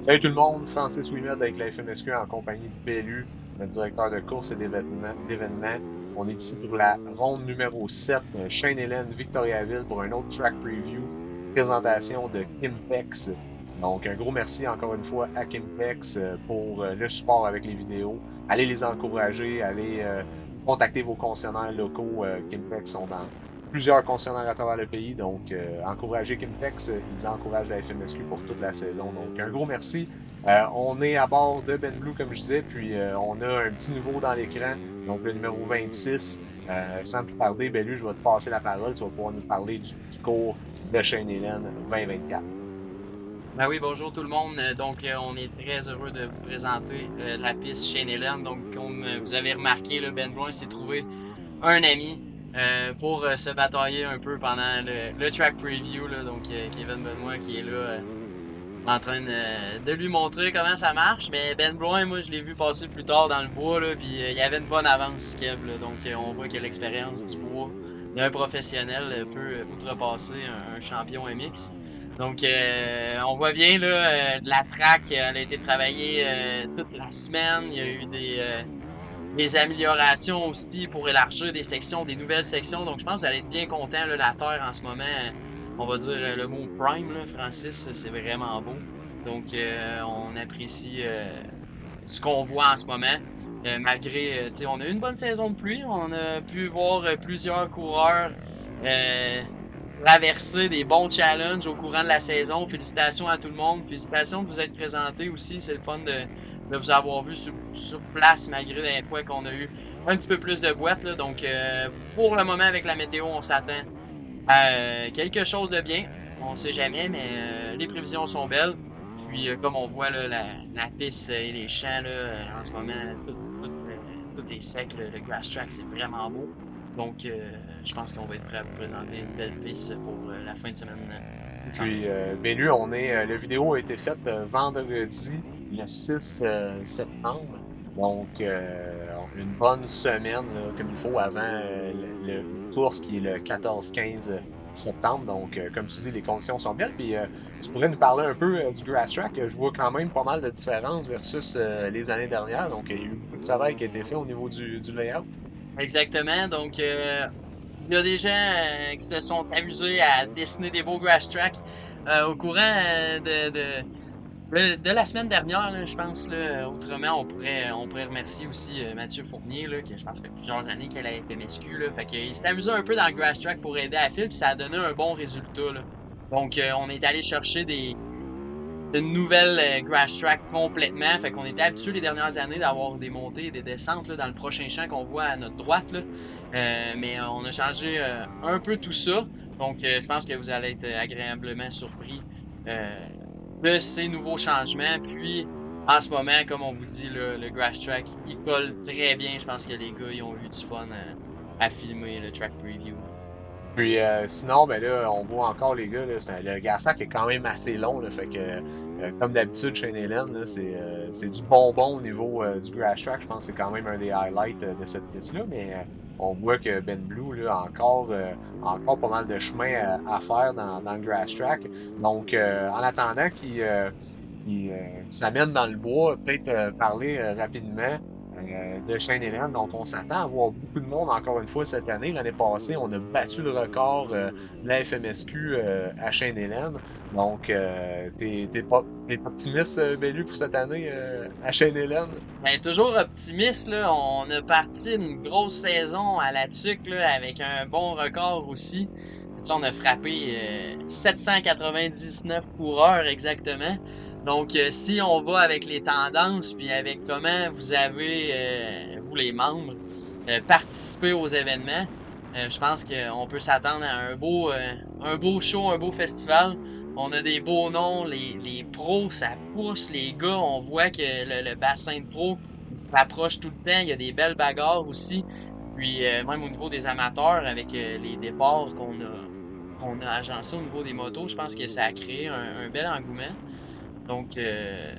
Salut tout le monde, Francis Ouimet avec la FMSQ en compagnie de Bellu, notre directeur de course et d'événements. On est ici pour la ronde numéro 7, Chêne-Hélène, Victoriaville, pour un autre track preview, présentation de Kimpex. Donc, un gros merci encore une fois à Kimpex pour le support avec les vidéos. Allez les encourager, allez contacter vos concessionnaires locaux. Kimpex sont dans plusieurs concessionnaires à travers le pays. Donc, encouragez Kimpex, ils encouragent la FMSQ pour toute la saison. Donc, un gros merci. On est à bord de Ben Blue, comme je disais, puis on a un petit nouveau dans l'écran, donc le numéro 26. Sans plus tarder, Bellu, je vais te passer la parole. Tu vas pouvoir nous parler du cours de Shane-Hélène 2024. Ben oui, bonjour tout le monde. On est très heureux de vous présenter la piste Shane Ellen. Donc, comme vous avez remarqué, là, Ben Brown s'est trouvé un ami pour se batailler un peu pendant le track preview. Là. Kevin Benoit qui est là en train de lui montrer comment ça marche. Mais Ben Brown, moi, je l'ai vu passer plus tard dans le bois, là, puis il y avait une bonne avance, Kev. Là. On voit que l'expérience du bois d'un professionnel peut outrepasser un champion MX. On voit bien là, la track, elle a été travaillée toute la semaine. Il y a eu des améliorations aussi pour élargir des sections, des nouvelles sections. Donc, je pense que vous allez être bien content. Là, la Terre en ce moment, on va dire le mot prime, là, Francis, c'est vraiment beau. On apprécie ce qu'on voit en ce moment. Malgré, tu sais, on a eu une bonne saison de pluie. On a pu voir plusieurs coureurs euh, traverser des bons challenges au courant de la saison. Félicitations à tout le monde. Félicitations de vous être présenté aussi. C'est le fun de vous avoir vu sur place malgré les fois qu'on a eu un petit peu plus de boîtes. Là. Pour le moment, avec la météo, on s'attend à quelque chose de bien. On sait jamais, mais les prévisions sont belles. Puis, comme on voit, là, la piste et les champs, là, en ce moment, tout est sec. Le grass track, c'est vraiment beau. Je pense qu'on va être prêt à vous présenter une belle piste pour la fin de semaine qui s'en vient. Puis, Bellu, la vidéo a été faite vendredi, le 6 septembre. Donc, une bonne semaine, là, comme il faut, avant la course qui est le 14-15 septembre. Donc, comme tu dis, les conditions sont belles. Puis, tu pourrais nous parler un peu du grass track. Je vois quand même pas mal de différences versus les années dernières. Donc, il y a eu beaucoup de travail qui a été fait au niveau du layout. Exactement. Il y a des gens qui se sont amusés à dessiner des beaux grass tracks au courant de la semaine dernière, là, je pense. Là, autrement, on pourrait remercier aussi Mathieu Fournier, là, qui je pense fait plusieurs années qu'elle a FMSQ. Là, fait qu'il s'est amusé un peu dans le grass track pour aider à Phil, puis ça a donné un bon résultat. Là. On est allé chercher une nouvelle grass track complètement. Fait qu'on était habitué les dernières années d'avoir des montées et des descentes là, dans le prochain champ qu'on voit à notre droite. Là. Mais on a changé un peu tout ça. Je pense que vous allez être agréablement surpris euh, de ces nouveaux changements. Puis, en ce moment, comme on vous dit, là, le grass track, il colle très bien. Je pense que les gars, ils ont eu du fun à filmer le track preview. Puis sinon, ben là, on voit encore les gars, là, le Gassac est quand même assez long, là, fait que comme d'habitude chez Hélène, là, c'est du bonbon au niveau du grass track. Je pense que c'est quand même un des highlights de cette piste-là, mais on voit que Ben Blue là, a encore pas mal de chemin à faire dans le grass track. Donc, en attendant qu'il s'amène dans le bois, peut-être parler rapidement de Shane-Hélène. Donc, on s'attend à voir beaucoup de monde encore une fois cette année. L'année passée, on a battu le record de la FMSQ à Shane-Hélène. Donc, t'es optimiste, Bellu, pour cette année à Shane-Hélène? Ben, toujours optimiste, là. On a parti une grosse saison à la tuque, là, avec un bon record aussi. Tu sais, on a frappé 799 coureurs exactement. Si on va avec les tendances, puis avec comment vous avez, vous les membres, participé aux événements, je pense qu'on peut s'attendre à un beau show, un beau festival. On a des beaux noms, les pros, ça pousse, les gars, on voit que le bassin de pros il se rapproche tout le temps, il y a des belles bagarres aussi. Puis même au niveau des amateurs, avec les départs qu'on a agencés au niveau des motos, je pense que ça a créé un bel engouement. Donc, euh,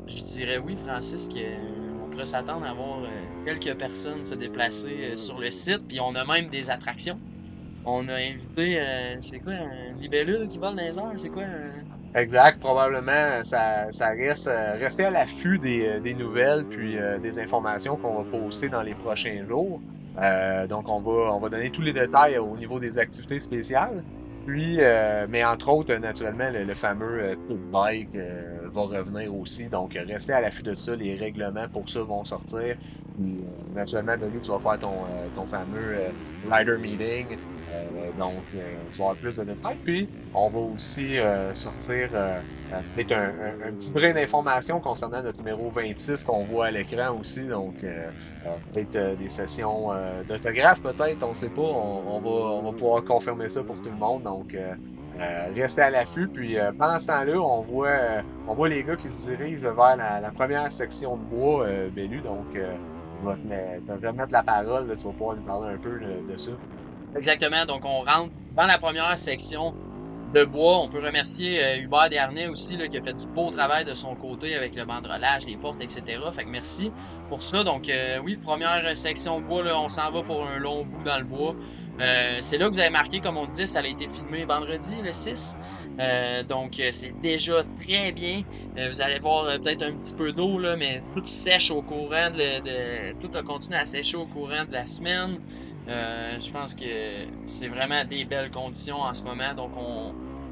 je dirais oui, Francis, qu'on pourrait s'attendre à voir quelques personnes se déplacer sur le site. Puis on a même des attractions. On a invité, c'est quoi, un libellule qui vole dans les airs? C'est quoi? Exact, probablement, ça reste, rester à l'affût des nouvelles puis des informations qu'on va poster dans les prochains jours. Donc, on va donner tous les détails au niveau des activités spéciales. Puis, mais entre autres, naturellement, le fameux pit bike va revenir aussi. Donc, restez à l'affût de ça. Les règlements pour ça vont sortir. Puis, naturellement, Denis, tu vas faire ton fameux rider meeting. Tu vas avoir plus de détails. Puis, on va aussi sortir peut-être un petit brin d'informations concernant notre numéro 26 qu'on voit à l'écran aussi. Donc, peut-être des sessions d'autographe, peut-être, on ne sait pas. On va pouvoir confirmer ça pour tout le monde. Donc, restez à l'affût. Puis, pendant ce temps-là, on voit les gars qui se dirigent vers la première section de bois, Bellu. Donc, je vais te mettre la parole. Là, tu vas pouvoir nous parler un peu de ça. Exactement. Donc, on rentre dans la première section de bois. On peut remercier Hubert Dernay aussi, là, qui a fait du beau travail de son côté avec le banderolage, les portes, etc. Fait que merci pour ça. Donc, oui, première section de bois, là, on s'en va pour un long bout dans le bois. C'est là que vous avez marqué, comme on disait, ça a été filmé vendredi, le 6. Donc, c'est déjà très bien. Vous allez voir peut-être un petit peu d'eau, là, mais tout sèche au courant tout a continué à sécher au courant de la semaine. Je pense que c'est vraiment des belles conditions en ce moment. Donc,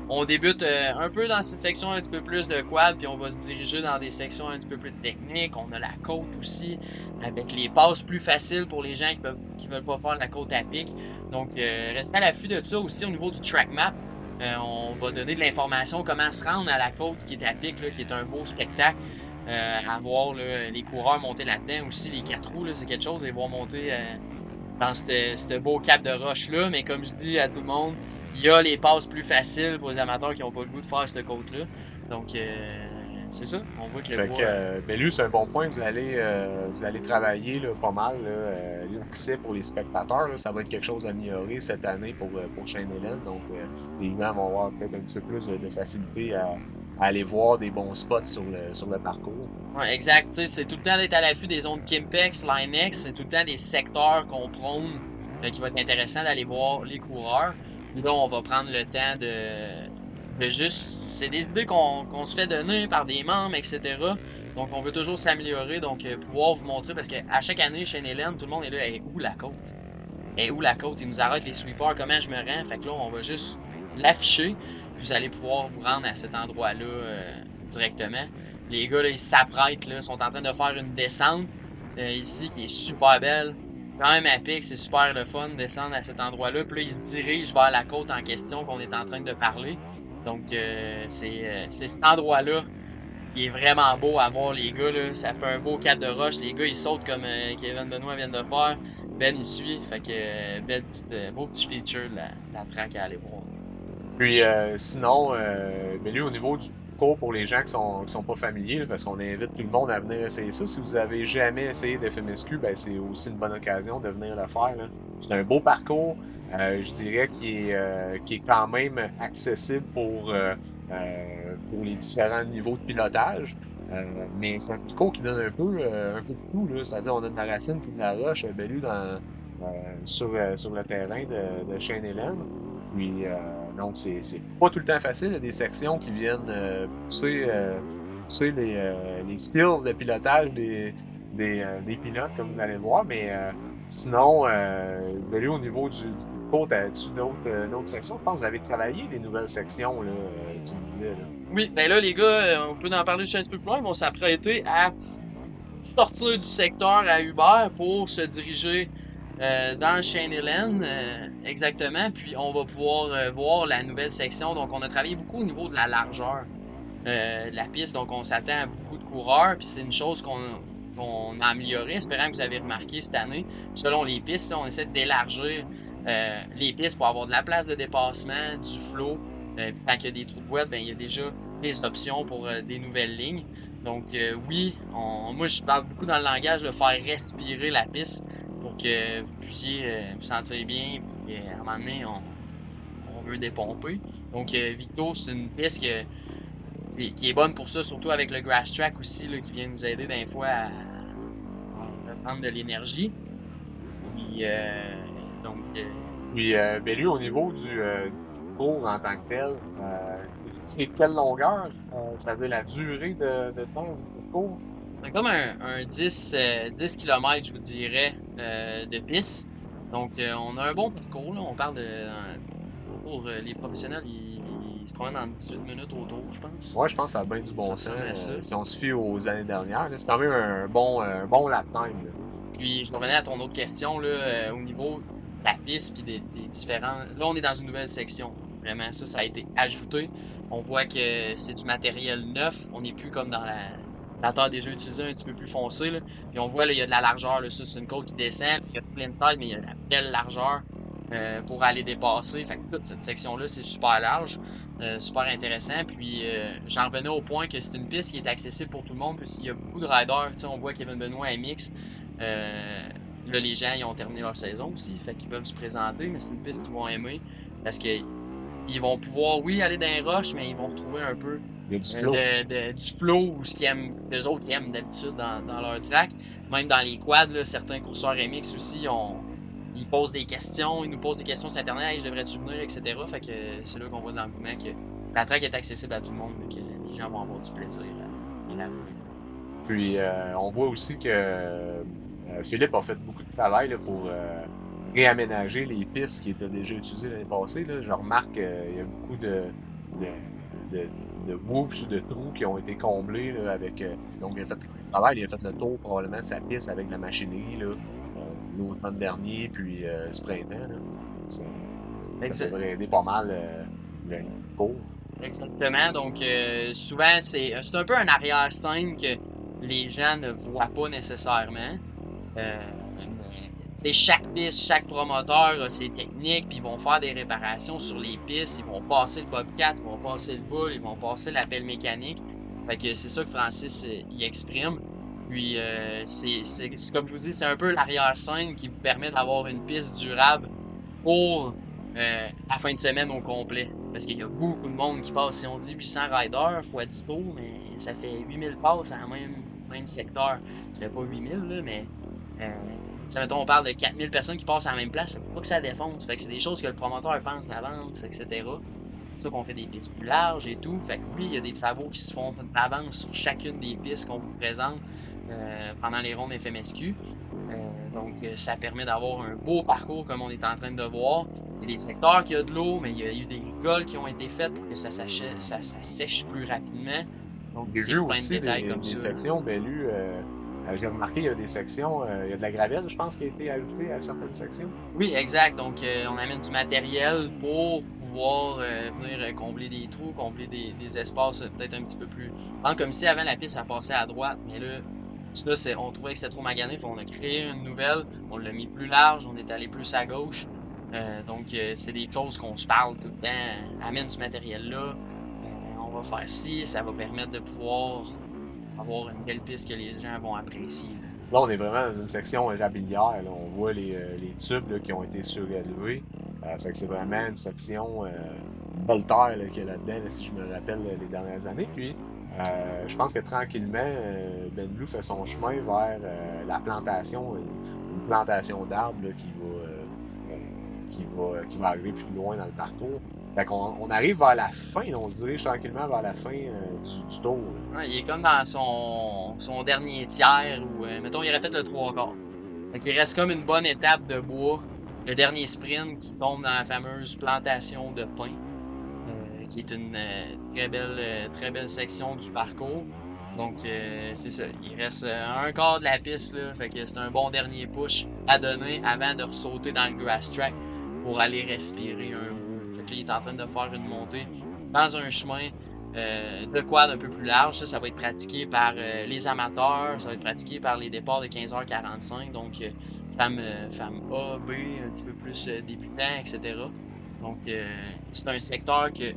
on débute un peu dans ces sections un petit peu plus de quad, puis on va se diriger dans des sections un petit peu plus techniques. On a la côte aussi, avec les passes plus faciles pour les gens qui veulent pas faire la côte à pic. Donc, restez à l'affût de ça aussi au niveau du track map. On va donner de l'information comment se rendre à la côte qui est à pic, là, qui est un beau spectacle. À voir là, les coureurs monter là-dedans aussi, les 4 roues, c'est quelque chose, et voir monter dans ce beau cap de roche-là. Mais comme je dis à tout le monde, il y a les passes plus faciles pour les amateurs qui n'ont pas le goût de faire cette côte-là. Donc, c'est ça. On voit que le Fait que, bois. ben lui, c'est un bon point. Vous allez travailler là, pas mal là, l'accès pour les spectateurs. Là, ça va être quelque chose d'amélioré cette année pour Shane Ellen. Donc, les gens vont avoir peut-être un petit peu plus de facilité à aller voir des bons spots sur le parcours. Ouais, exact. C'est tout le temps d'être à l'affût des zones Kimpex, Linex. C'est tout le temps des secteurs qu'on prône qui va être intéressant d'aller voir les coureurs. Puis là, on va prendre le temps de juste. C'est des idées qu'on se fait donner par des membres, etc. Donc, on veut toujours s'améliorer. Donc, pouvoir vous montrer parce qu'à chaque année, chez Hélène, tout le monde est là. Est où la côte? Est où la côte? Ils nous arrêtent les sweepers. Comment je me rends? Fait que là, on va juste l'afficher. Puis vous allez pouvoir vous rendre à cet endroit-là directement. Les gars, là, ils s'apprêtent, là, sont en train de faire une descente ici qui est super belle. Quand même à pic, c'est super le fun de descendre à cet endroit-là. Puis là, ils se dirigent vers la côte en question qu'on est en train de parler. Donc, c'est cet endroit-là qui est vraiment beau à voir, les gars. Là. Ça fait un beau cap de roche. Les gars, ils sautent comme Kevin Benoît vient de faire. Ben, il suit. Fait que, beau petit feature de la track à aller voir. Puis sinon, ben lui, au niveau du cours pour les gens qui sont pas familiers, là, parce qu'on invite tout le monde à venir essayer ça. Si vous avez jamais essayé d'FMSQ, ben c'est aussi une bonne occasion de venir le faire. Là. C'est un beau parcours, je dirais, qui est quand même accessible pour les différents niveaux de pilotage. Mais c'est un parcours qui donne un peu de tout. Là. C'est-à-dire, on a de la racine puis de la roche, ben lui, sur le terrain de Shane Helen. Puis, donc, c'est pas tout le temps facile. Il y a des sections qui viennent pousser les skills de pilotage des pilotes, comme vous allez le voir. Mais sinon, ben là, au niveau du cours, as-tu d'autres sections? Je pense que vous avez travaillé des nouvelles sections, là, tu me disais, là. Oui, ben là, les gars, on peut en parler juste un petit peu plus loin. Ils vont s'apprêter à sortir du secteur à Uber pour se diriger dans Shane Helen, exactement. Puis on va pouvoir voir la nouvelle section. Donc on a travaillé beaucoup au niveau de la largeur de la piste. Donc on s'attend à beaucoup de coureurs. Puis c'est une chose qu'on a amélioré, espérant que vous avez remarqué cette année. Selon les pistes, là, on essaie d'élargir les pistes pour avoir de la place de dépassement, du flow. Puis quand il y a des trous de boîte, ben il y a déjà des options pour des nouvelles lignes. Donc oui, moi je parle beaucoup dans le langage de faire respirer la piste pour que vous puissiez vous sentir bien, puis qu'à un moment donné, on veut dépomper. Donc Victo, c'est une piste qui est bonne pour ça, surtout avec le grass track aussi, là, qui vient nous aider des fois à prendre de l'énergie. Puis donc Puis, ben lui, au niveau du cours en tant que tel, C'est quelle longueur? C'est-à-dire la durée de temps du cours? C'est comme un 10 km, je vous dirais, de piste. Donc, on a un bon parcours, là. On parle de... pour les professionnels, ils se promènent en 18 minutes autour, je pense. Ouais, je pense que ça a bien du Ça bon sens. ressemble à ça. Si on se fie aux années dernières, là, c'est quand même un bon lap time. Là. Puis, je revenais à ton autre question, là, au niveau de la piste puis des différents... Là, on est dans une nouvelle section. Vraiment, ça a été ajouté. On voit que c'est du matériel neuf. On n'est plus comme dans la terre déjà utilisée, un petit peu plus foncé, là. Puis on voit, là, il y a de la largeur, là. Ça, c'est une côte qui descend. Il y a tout l'inside, mais il y a de la belle largeur pour aller dépasser. Fait que toute cette section-là, c'est super large. Super intéressant. Puis j'en revenais au point que c'est une piste qui est accessible pour tout le monde. Puis il y a beaucoup de riders. Tu sais, on voit Kevin Benoit et Mix. Là, les gens, ils ont terminé leur saison aussi, fait qu'ils peuvent se présenter, mais c'est une piste qu'ils vont aimer, parce que ils vont pouvoir, oui, aller dans les roches, mais ils vont retrouver un peu Il y a du flow. du flow, ou ce qu'ils aiment, les autres qui aiment d'habitude dans leur track. Même dans les quads, là, certains courseurs MX aussi, ils posent des questions, ils nous posent des questions sur Internet, hey, je devrais-tu venir, etc. Fait que c'est là qu'on voit dans le mouvement que la track est accessible à tout le monde, que les gens vont avoir du plaisir à la vivre. Puis on voit aussi que Philippe a fait beaucoup de travail là, pour réaménager les pistes qui étaient déjà utilisées l'année passée. Là. Je remarque qu'il y a beaucoup de whoops ou de trous qui ont été comblés là, avec. Donc il a fait le travail, il a fait le tour probablement de sa piste avec la machinerie là, l'automne dernier, puis ce printemps. Là. Ça devrait aider pas mal le cours. Exactement. Donc, souvent, c'est un peu un arrière-scène que les gens ne voient pas nécessairement. Chaque piste, chaque promoteur a ses techniques, puis ils vont faire des réparations sur les pistes. Ils vont passer le Bobcat, ils vont passer le Bull, ils vont passer la pelle mécanique. Fait que c'est ça que Francis y exprime. Puis, c'est comme je vous dis, c'est un peu l'arrière-scène qui vous permet d'avoir une piste durable pour la fin de semaine au complet. Parce qu'il y a beaucoup de monde qui passe. Si on dit 800 riders fois 10 tours, mais ça fait 8000 passes à même secteur. Je dirais pas 8000, là, mais si mettons, on parle de 4000 personnes qui passent à la même place, faut pas que ça défonce. Fait que c'est des choses que le promoteur pense d'avance, etc. C'est ça qu'on fait des pistes plus larges et tout. Fait que oui, il y a des travaux qui se font d'avance sur chacune des pistes qu'on vous présente pendant les rondes FMSQ. Donc, ça permet d'avoir un beau parcours comme on est en train de voir. Il y a des secteurs qui ont de l'eau, mais il y a eu des rigoles qui ont été faites pour que ça sèche plus rapidement. Donc, J'ai c'est vu plein de aussi détails comme des ça. sections Bellu. J'ai remarqué, il y a des sections, il y a de la gravelle, je pense, qui a été ajoutée à certaines sections. Oui, exact. Donc, on amène du matériel pour pouvoir venir combler des trous, combler des espaces peut-être un petit peu plus. Comme si avant la piste, ça passait à droite, mais là, on trouvait que c'était trop magané, on a créé une nouvelle, on l'a mis plus large, on est allé plus à gauche. Donc, c'est des choses qu'on se parle tout le temps. Amène du matériel là, on va faire ci, ça va permettre de pouvoir avoir une belle piste que les gens vont apprécier. Là, on est vraiment dans une section rabilière. Là. On voit les tubes là, qui ont été surélevés. Fait que c'est vraiment une section Voltaire qu'il y a là-dedans, là, si je me rappelle les dernières années. Puis, je pense que tranquillement, Ben Blue fait son chemin vers la plantation, une plantation d'arbres là, qui va arriver plus loin dans le parcours. Fait qu'on on arrive vers la fin, on se dirige tranquillement vers la fin du tour. Là. Ouais, il est comme dans son dernier tiers où, mettons, il aurait fait le 3/4. Fait qu'il reste comme une bonne étape de bois, le dernier sprint qui tombe dans la fameuse plantation de pin, qui est une très belle section du parcours. Donc, c'est ça. Il reste un quart de la piste, là. Fait que c'est un bon dernier push à donner avant de ressauter dans le grass track pour aller respirer un peu. Fait que là, il est en train de faire une montée dans un chemin de quad un peu plus large. Ça va être pratiqué par les amateurs. Ça va être pratiqué par les départs de 15h45. Donc, femmes A, B, un petit peu plus débutants, etc. Donc, c'est un secteur que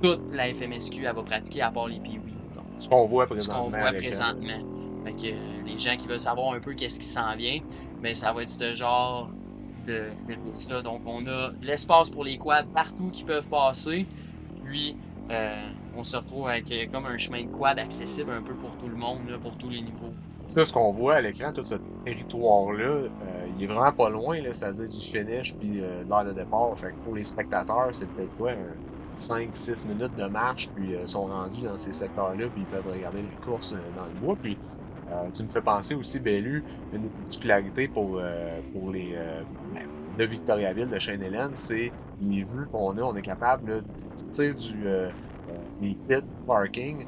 toute la FMSQ elle va pratiquer à part les Pee-Wee. Ce qu'on voit Ce qu'on présentement. voit présentement. Fait que les gens qui veulent savoir un peu qu'est-ce qui s'en vient, ben ça va être ce genre de piste-là. Donc on a de l'espace pour les quads partout qui peuvent passer. Puis on se retrouve avec comme un chemin de quad accessible un peu pour tout le monde, là, pour tous les niveaux. Ça, ce qu'on voit à l'écran, tout ce territoire-là, il est vraiment pas loin, là, c'est-à-dire du finish puis de l'heure de départ. Fait que pour les spectateurs, c'est peut-être quoi, 5-6 minutes de marche, puis sont rendus dans ces secteurs-là, puis ils peuvent regarder les courses dans le bois. Puis tu me fais penser aussi, Bellu, une particularité pour ben, de Victoriaville, de Chêne-Hélène, c'est les vues qu'on a, on est capable là, de sortir des pits parking,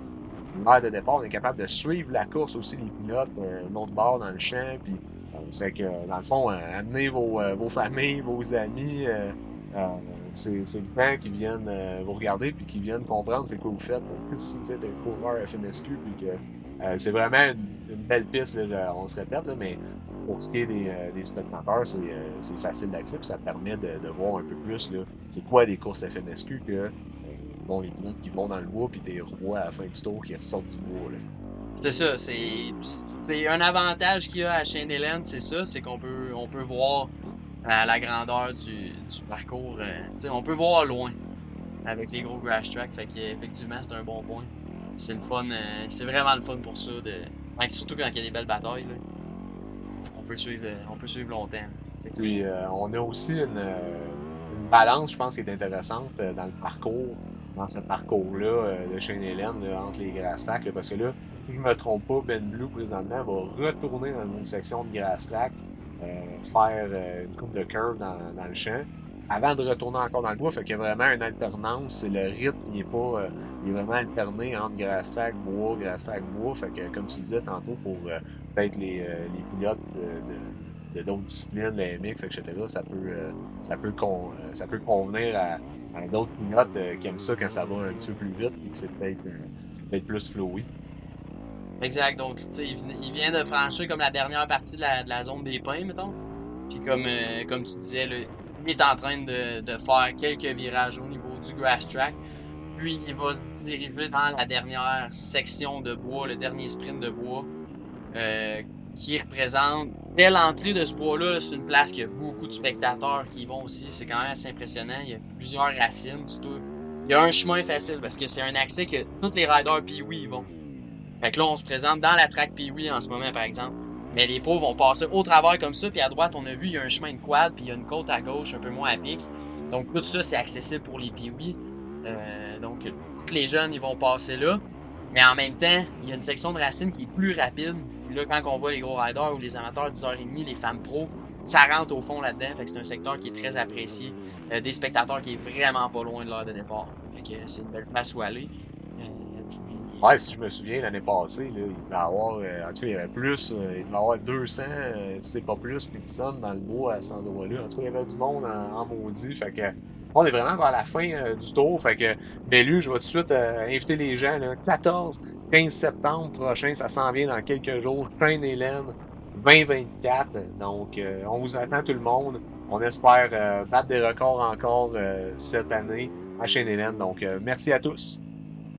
l'aire de départ, on est capable de suivre la course aussi, les pilotes, l'autre bord dans le champ, puis fait que dans le fond, amenez vos familles, vos amis, euh, c'est le temps qu'ils viennent vous regarder puis qu'ils viennent comprendre c'est quoi vous faites si vous êtes un coureur FMSQ puis que c'est vraiment une belle piste, là, on se répète, là, mais pour ce qui est des spectateurs, c'est facile d'accès, puis ça permet de voir un peu plus là, c'est quoi des courses FMSQ que bon, les pilotes qui vont dans le bois puis t'es revois à la fin du tour qui ressortent du bois. Là. C'est ça, c'est un avantage qu'il y a à Chêne-Hélène, c'est ça, c'est on peut voir la grandeur du parcours, tu sais, on peut voir loin avec les gros grass tracks, fait qu'effectivement c'est un bon point. C'est le fun, c'est vraiment le fun pour ça, surtout quand il y a des belles batailles, là, on peut suivre longtemps. Puis on a aussi une balance, je pense, qui est intéressante dans le parcours, dans ce parcours-là de Chêne-Hélène entre les Grass-Lacs, parce que là, si je me trompe pas, Ben Blue présentement va retourner dans une section de Grass-Lac, faire une coupe de curve dans le champ, avant de retourner encore dans le bois, fait qu'il y a vraiment une alternance, et le rythme il est pas, il est vraiment alterné entre Grass-Lac, bois, Grass-Lac, bois, fait que comme tu disais tantôt pour peut-être les pilotes de d'autres disciplines, le MX, etc., ça peut convenir à d'autres pilotes qui aiment ça quand ça va un petit peu plus vite et que c'est peut-être plus fluide. Exact, donc tu sais, il vient de franchir comme la dernière partie de la zone des pins, mettons. Puis comme tu disais, là, il est en train de faire quelques virages au niveau du grass track. Puis il va se diriger dans la dernière section de bois, le dernier sprint de bois, qui représente, dès l'entrée de ce bois-là, c'est une place qui a beaucoup de spectateurs qui y vont aussi. C'est quand même assez impressionnant. Il y a plusieurs racines, surtout. Il y a un chemin facile parce que c'est un accès que tous les riders Pee-Wee y vont. Fait que là, on se présente dans la track Pee-Wee en ce moment, par exemple. Mais les pauvres vont passer au travers comme ça, puis à droite, on a vu, il y a un chemin de quad, puis il y a une côte à gauche, un peu moins à pic. Donc tout ça, c'est accessible pour les Pee-Wee. Donc tous les jeunes, ils vont passer là. Mais en même temps, il y a une section de racine qui est plus rapide. Puis là, quand on voit les gros riders ou les amateurs 10h30, les femmes pro, ça rentre au fond là-dedans. Fait que c'est un secteur qui est très apprécié. Des spectateurs qui est vraiment pas loin de l'heure de départ. Fait que c'est une belle place où aller. Ouais, si je me souviens, l'année passée, là, il devait avoir, en tout cas, il y avait plus, il devait avoir 200, si c'est pas plus, personnes dans le bois à cet endroit-là. En tout cas, il y avait du monde en maudit. Fait que, on est vraiment vers la fin du tour. Fait que, Bellu, je vais tout de suite inviter les gens, là, 14-15 septembre prochain, ça s'en vient dans quelques jours. Chêne-Hélène 2024. Donc, on vous attend tout le monde. On espère battre des records encore cette année à Chêne-Hélène. Donc, merci à tous.